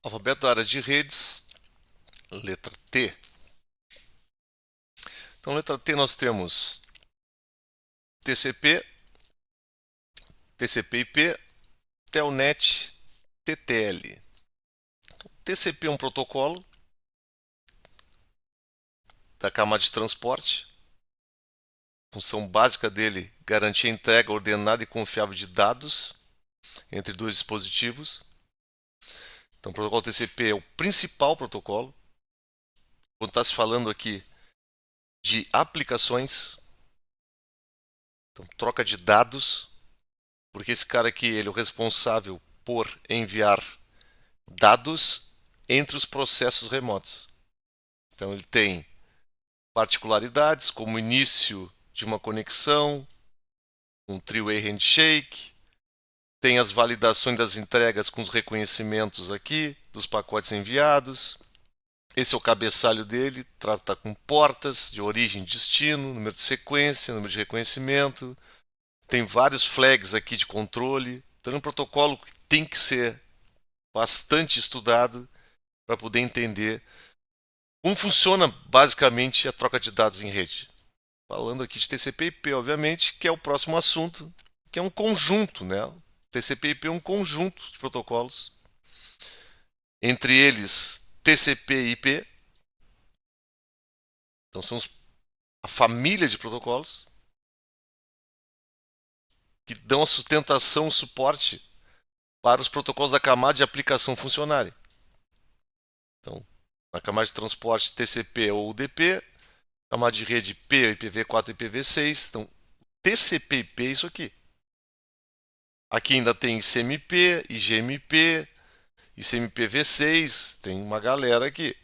Alfabeto da área de redes, letra T. Então, letra T nós temos TCP, TCP/IP, Telnet, TTL. TCP é um protocolo da camada de transporte. A função básica dele é garantir a entrega ordenada e confiável de dados entre dois dispositivos. Então, o protocolo TCP é o principal protocolo. Quando está se falando aqui de aplicações, então, troca de dados, porque esse cara aqui ele é o responsável por enviar dados entre os processos remotos. Então, ele tem particularidades como o início de uma conexão, um three-way handshake, tem as validações das entregas com os reconhecimentos aqui dos pacotes enviados. Esse é o cabeçalho dele, trata com portas de origem e destino, número de sequência, número de reconhecimento. Tem vários flags aqui de controle. Então é um protocolo que tem que ser bastante estudado para poder entender como funciona basicamente a troca de dados em rede. Falando aqui de TCP/IP, obviamente, que é o próximo assunto, que é um conjunto, né? TCP/IP é um conjunto de protocolos, entre eles TCP e IP. Então são a família de protocolos que dão a sustentação, o suporte para os protocolos da camada de aplicação funcionarem. Então, na camada de transporte TCP ou UDP, camada de rede P, IPv4 e IPv6. Então, TCP/IP é isso aqui. Aqui ainda tem ICMP, IGMP, ICMPv6, tem uma galera aqui.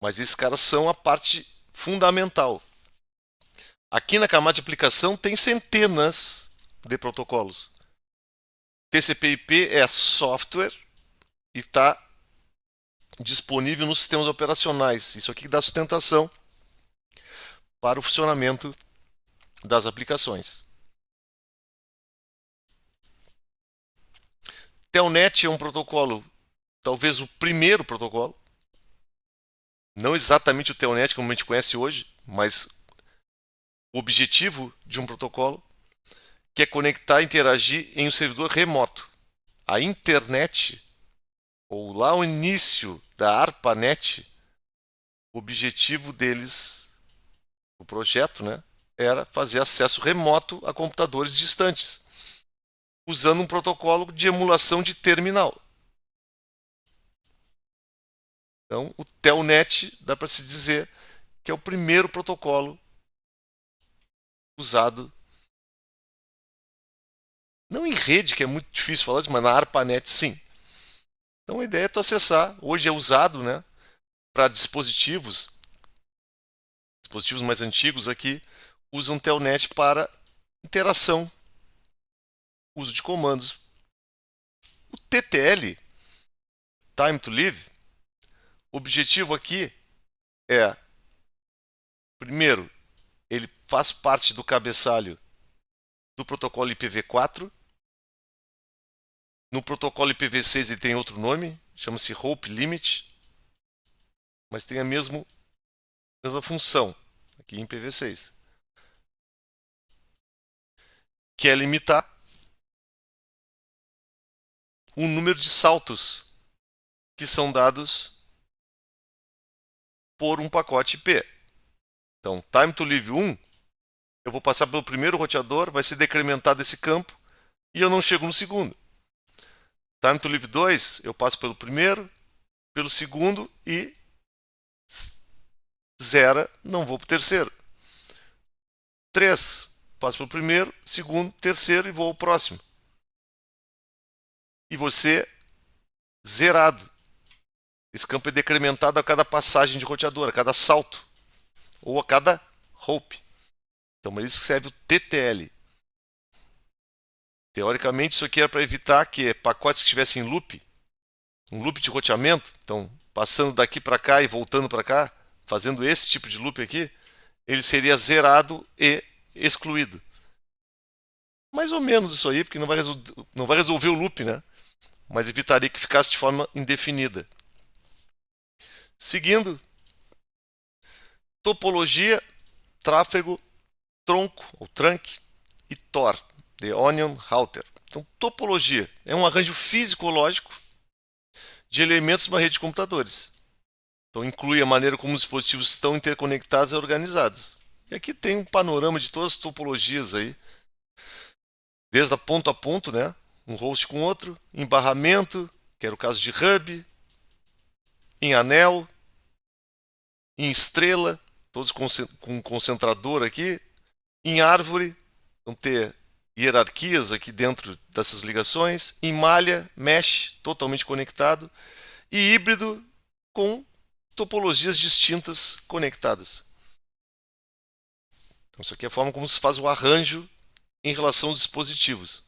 Mas esses caras são a parte fundamental. Aqui na camada de aplicação tem centenas de protocolos. TCP/IP é software e está disponível nos sistemas operacionais. Isso aqui dá sustentação para o funcionamento das aplicações. Telnet é um protocolo, talvez o primeiro protocolo. Não exatamente o Telnet como a gente conhece hoje, mas o objetivo de um protocolo que é conectar e interagir em um servidor remoto. A internet, ou lá o início da ARPANET, o objetivo deles, o projeto, né, era fazer acesso remoto a computadores distantes, usando um protocolo de emulação de terminal. Então, o Telnet dá para se dizer que é o primeiro protocolo usado, não em rede, que é muito difícil falar isso, mas na ARPANET sim. Então a ideia é tu acessar. Hoje é usado, né, para dispositivos mais antigos aqui, usam Telnet para interação, uso de comandos. O TTL, Time to Live, o objetivo aqui é, primeiro, ele faz parte do cabeçalho do protocolo IPv4. No protocolo IPv6 ele tem outro nome, chama-se Hope Limit, mas tem a mesma função aqui em IPv6, que é limitar o número de saltos que são dados por um pacote IP. Então, time to live 1, eu vou passar pelo primeiro roteador, vai ser decrementado esse campo e eu não chego no segundo. Time to live 2, eu passo pelo primeiro, pelo segundo e zera, não vou para o terceiro. 3, passo pelo primeiro, segundo, terceiro e vou ao próximo. E você zerado. Esse campo é decrementado a cada passagem de roteador, a cada salto, ou a cada hope. Então, por isso que serve o TTL. Teoricamente, isso aqui é para evitar que pacotes que estivessem em loop, um loop de roteamento, então passando daqui para cá e voltando para cá, fazendo esse tipo de loop aqui, ele seria zerado e excluído. Mais ou menos isso aí, porque não vai resolver o loop, né? mas evitaria que ficasse de forma indefinida. Seguindo, topologia, tráfego, tronco ou trunk e Tor, The Onion Router. Então, topologia é um arranjo físico-lógico de elementos de uma rede de computadores. Então, inclui a maneira como os dispositivos estão interconectados e organizados. E aqui tem um panorama de todas as topologias aí, desde a ponto, né? Um host com outro, em barramento, que era o caso de hub, em anel, em estrela, todos com concentrador aqui, em árvore, vão ter hierarquias aqui dentro dessas ligações, em malha, mesh, totalmente conectado, e híbrido com topologias distintas conectadas. Então, isso aqui é a forma como se faz o arranjo em relação aos dispositivos.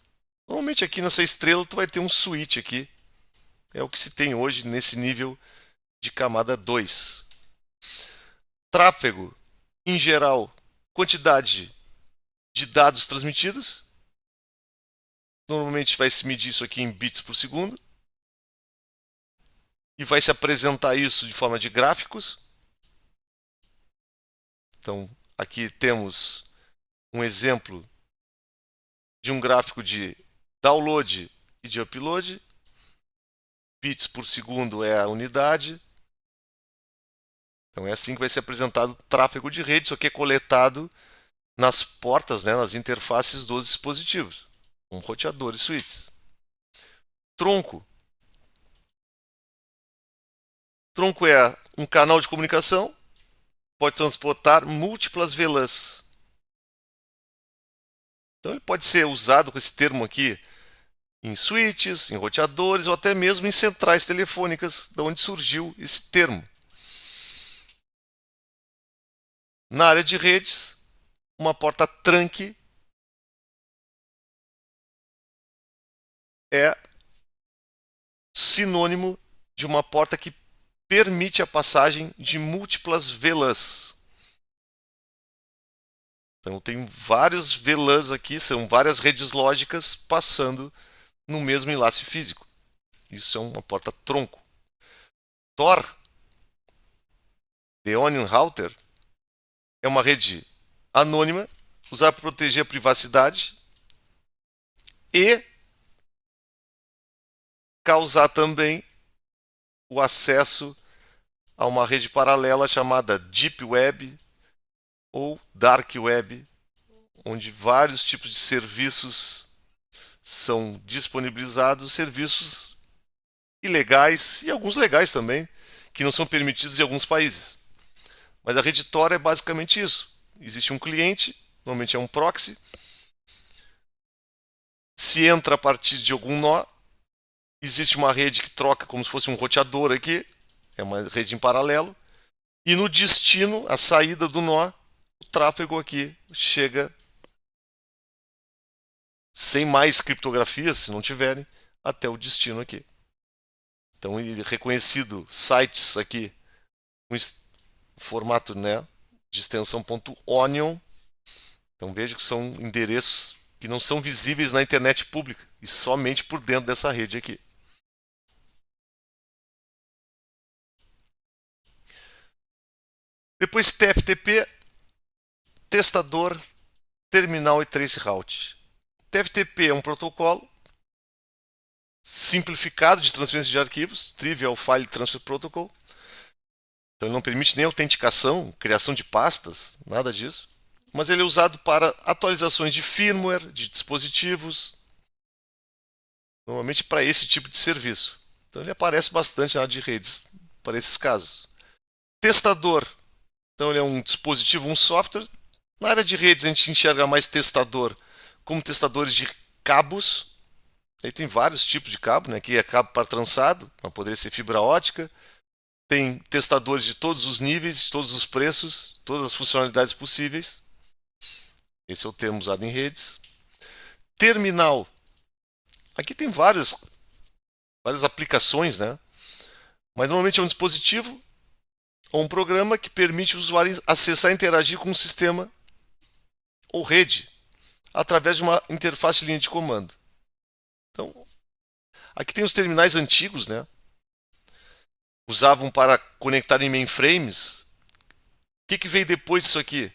Normalmente aqui nessa estrela tu vai ter um switch aqui. É o que se tem hoje nesse nível de camada 2. Tráfego, em geral, quantidade de dados transmitidos. Normalmente vai se medir isso aqui em bits por segundo. E vai se apresentar isso de forma de gráficos. Então, aqui temos um exemplo de um gráfico de download e de upload. Bits por segundo é a unidade. Então é assim que vai ser apresentado o tráfego de rede, isso aqui é coletado nas portas, né, nas interfaces dos dispositivos, com roteadores e switches. Tronco. Tronco é um canal de comunicação, pode transportar múltiplas VLANs. Então ele pode ser usado com esse termo aqui em switches, em roteadores ou até mesmo em centrais telefônicas, de onde surgiu esse termo. Na área de redes, uma porta trunk é sinônimo de uma porta que permite a passagem de múltiplas VLANs. Então tem vários VLANs aqui, são várias redes lógicas passando no mesmo enlace físico. Isso é uma porta tronco. Tor, The Onion Router, é uma rede anônima, usada para proteger a privacidade e causar também o acesso a uma rede paralela chamada Deep Web ou Dark Web, onde vários tipos de serviços são disponibilizados, serviços ilegais e alguns legais também, que não são permitidos em alguns países. Mas a rede Tor é basicamente isso. Existe um cliente, normalmente é um proxy, se entra a partir de algum nó, existe uma rede que troca como se fosse um roteador aqui, é uma rede em paralelo, e no destino, a saída do nó, o tráfego aqui chega sem mais criptografias, se não tiverem, até o destino aqui. Então, reconhecido sites aqui, com formato, né, de extensão .onion. Então veja que são endereços que não são visíveis na internet pública e somente por dentro dessa rede aqui. Depois TFTP, testador, terminal e traceroute. TFTP é um protocolo simplificado de transferência de arquivos, Trivial File Transfer Protocol. Então ele não permite nem autenticação, criação de pastas, nada disso. Mas ele é usado para atualizações de firmware, de dispositivos, normalmente para esse tipo de serviço. Então ele aparece bastante na área de redes para esses casos. Testador, então ele é um dispositivo, um software. Na área de redes a gente enxerga mais testador como testadores de cabos. Aí tem vários tipos de cabo, né? Aqui é cabo para trançado, mas poderia ser fibra ótica. Tem testadores de todos os níveis, de todos os preços, todas as funcionalidades possíveis. Esse é o termo usado em redes. Terminal. Aqui tem várias aplicações, né? Mas normalmente é um dispositivo ou um programa que permite o usuário acessar e interagir com um sistema ou rede através de uma interface de linha de comando. Então, Aqui tem os terminais antigos, né? Usavam para conectar em mainframes. O que veio depois disso aqui?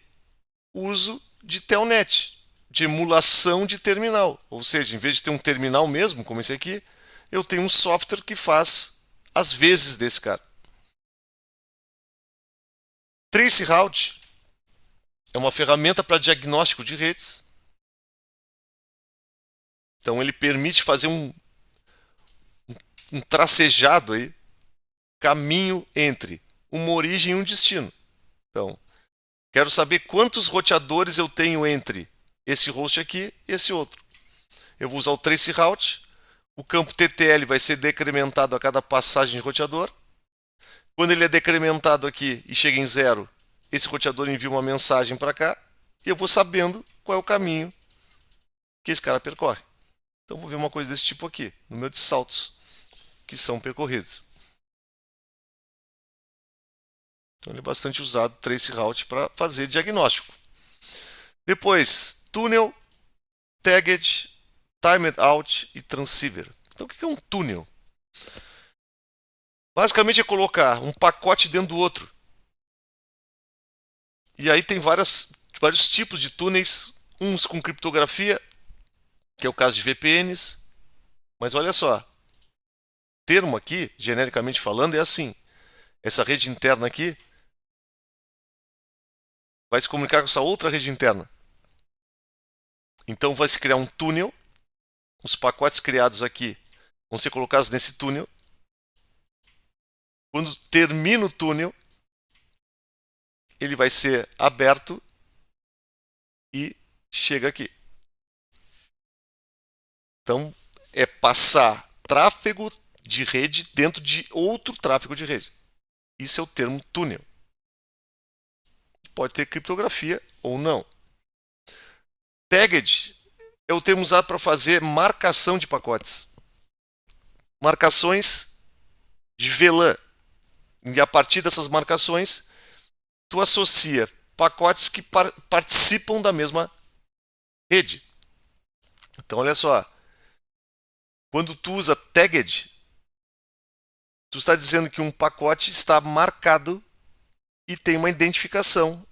O uso de telnet, de emulação de terminal. Ou seja, em vez de ter um terminal mesmo, como esse aqui, eu tenho um software que faz as vezes desse cara. Traceroute é uma ferramenta para diagnóstico de redes. Então ele permite fazer um tracejado aí, caminho entre uma origem e um destino. Então, quero saber quantos roteadores eu tenho entre esse host aqui e esse outro. Eu vou usar o traceroute. O campo TTL vai ser decrementado a cada passagem de roteador. Quando ele é decrementado aqui e chega em zero, esse roteador envia uma mensagem para cá e eu vou sabendo qual é o caminho que esse cara percorre. Então vou ver uma coisa desse tipo aqui, número de saltos que são percorridos. Então ele é bastante usado, traceroute, para fazer diagnóstico. Depois, túnel, tagged, timed out e transceiver. Então o que é um túnel? Basicamente é colocar um pacote dentro do outro. E aí tem vários tipos de túneis, uns com criptografia, que é o caso de VPNs. Mas olha só, termo aqui, genericamente falando, é assim. Essa rede interna aqui vai se comunicar com essa outra rede interna. Então vai se criar um túnel. Os pacotes criados aqui vão ser colocados nesse túnel. Quando termina o túnel, ele vai ser aberto e chega aqui. Então é passar tráfego de rede dentro de outro tráfego de rede. Isso é o termo túnel. Pode ter criptografia ou não. Tagged é o termo usado para fazer marcação de pacotes. Marcações de VLAN. E a partir dessas marcações, tu associa pacotes que participam da mesma rede. Então, olha só. Quando tu usa tagged, tu está dizendo que um pacote está marcado e tem uma identificação.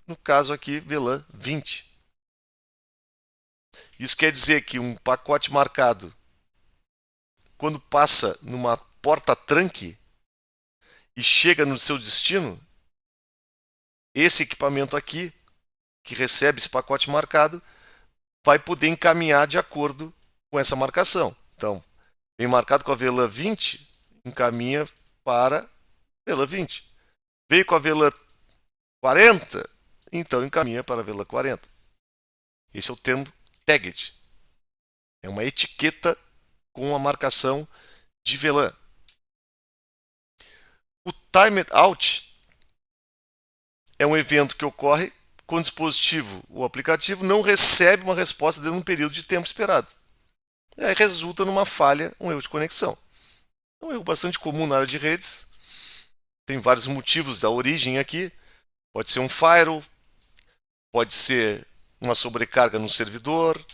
No caso aqui, VLAN 20. Isso quer dizer que um pacote marcado, quando passa numa porta-tranque e chega no seu destino, esse equipamento aqui, que recebe esse pacote marcado, vai poder encaminhar de acordo com essa marcação. Então, vem marcado com a VLAN 20, encaminha para VLAN 20. Veio com a VLAN 40, então encaminha para a VLAN 40. Esse é o termo tagged. É uma etiqueta com a marcação de VLAN. O timed out é um evento que ocorre quando o dispositivo ou aplicativo não recebe uma resposta dentro de um período de tempo esperado. E aí resulta numa falha, um erro de conexão. É um erro bastante comum na área de redes. Tem vários motivos da origem aqui. Pode ser um firewall, pode ser uma sobrecarga no servidor,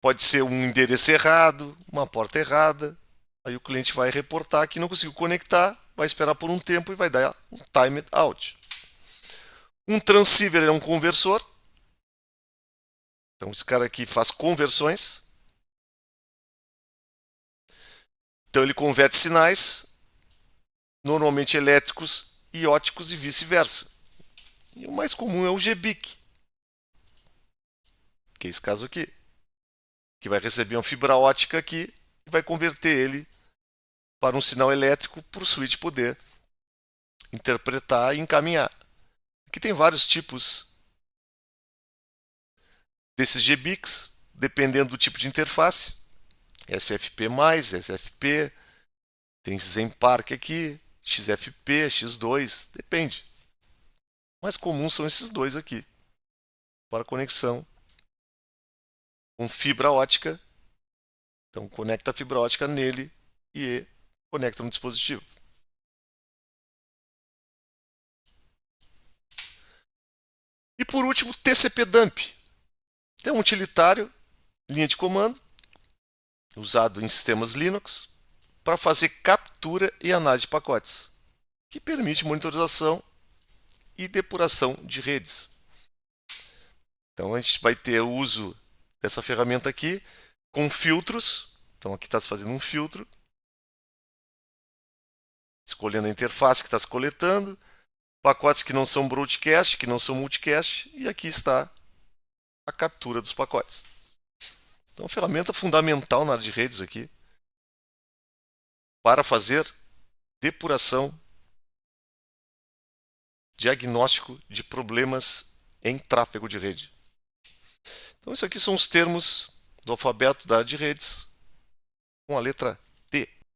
pode ser um endereço errado, uma porta errada. Aí o cliente vai reportar que não conseguiu conectar, vai esperar por um tempo e vai dar um timed out. Um transceiver é um conversor. Então esse cara aqui faz conversões. Então ele converte sinais, normalmente elétricos e ópticos e vice-versa. E o mais comum é o GBIC, que é esse caso aqui, que vai receber uma fibra ótica aqui e vai converter ele para um sinal elétrico para o switch poder interpretar e encaminhar. Aqui tem vários tipos desses GBICs, dependendo do tipo de interface. SFP+, SFP, tem Zenpark aqui, XFP, X2, depende. O mais comum são esses dois aqui, para conexão com fibra ótica. Então conecta a fibra ótica nele e conecta no dispositivo. E por último, TCP dump. É um utilitário, linha de comando, usado em sistemas Linux para fazer captura e análise de pacotes, que permite monitorização e depuração de redes. Então a gente vai ter o uso dessa ferramenta aqui com filtros. Então aqui está se fazendo um filtro, escolhendo a interface que está se coletando, pacotes que não são broadcast, que não são multicast, e aqui está a captura dos pacotes. Então, ferramenta fundamental na área de redes aqui para fazer depuração, diagnóstico de problemas em tráfego de rede. Então, isso aqui são os termos do alfabeto da área de redes com a letra